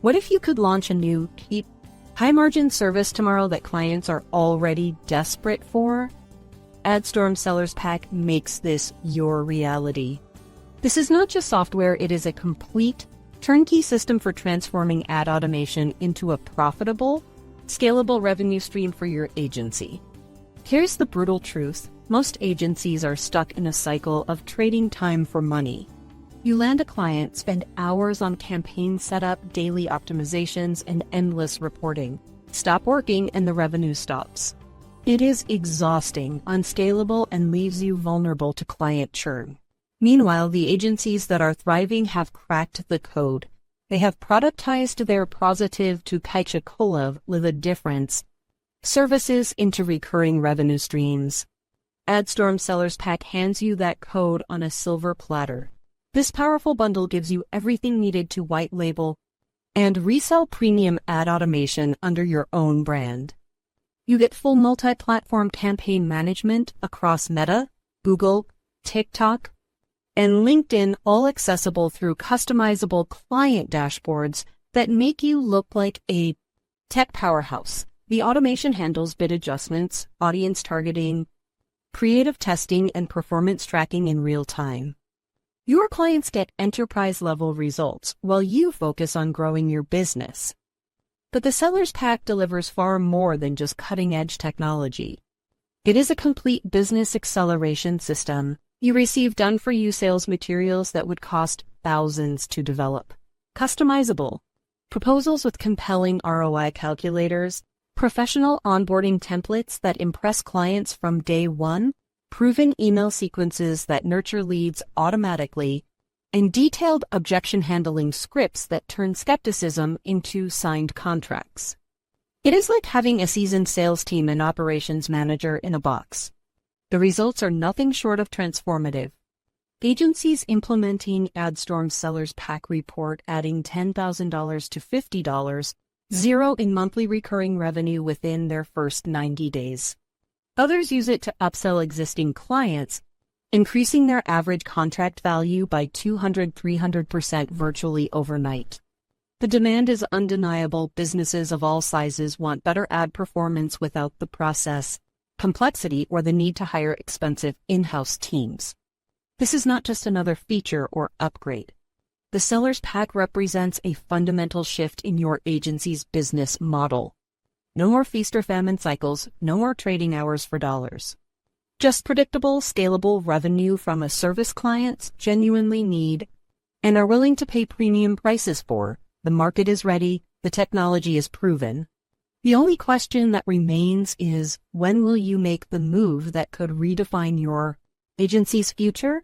What if you could launch a new, cheap, high-margin service tomorrow that clients are already desperate for? Adstorm Sellers Pack makes this your reality. This is not just software, it is a complete, turnkey system for transforming ad automation into a profitable, scalable revenue stream for your agency. Here's the brutal truth. Most agencies are stuck in a cycle of trading time for money. You land a client, spend hours on campaign setup, daily optimizations, and endless reporting. Stop working and the revenue stops. It is exhausting, unscalable, and leaves you vulnerable to client churn. Meanwhile, the agencies that are thriving have cracked the code. They have productized their positive to Kaichakolev with a difference. Services into recurring revenue streams. Adstorm Sellers Pack hands you that code on a silver platter. This powerful bundle gives you everything needed to white label and resell premium ad automation under your own brand. You get full multi-platform campaign management across Meta, Google, TikTok, and LinkedIn, all accessible through customizable client dashboards that make you look like a tech powerhouse. The automation handles bid adjustments, audience targeting, creative testing, and performance tracking in real time. Your clients get enterprise-level results while you focus on growing your business. But the Sellers Pack delivers far more than just cutting-edge technology. It is a complete business acceleration system. You receive done-for-you sales materials that would cost thousands to develop. Customizable proposals with compelling ROI calculators, professional onboarding templates that impress clients from day one, proven email sequences that nurture leads automatically, and detailed objection handling scripts that turn skepticism into signed contracts. It is like having a seasoned sales team and operations manager in a box. The results are nothing short of transformative. Agencies implementing Adstorm Sellers Pack report adding $10,000 to $50, zero in monthly recurring revenue within their first 90 days. Others use it to upsell existing clients, increasing their average contract value by 200–300% virtually overnight. The demand is undeniable. Businesses of all sizes want better ad performance without the process, complexity, or the need to hire expensive in-house teams. This is not just another feature or upgrade. The Sellers Pack represents a fundamental shift in your agency's business model. No more feast or famine cycles, no more trading hours for dollars. Just predictable, scalable revenue from a service clients genuinely need and are willing to pay premium prices for. The market is ready, the technology is proven. The only question that remains is, when will you make the move that could redefine your agency's future?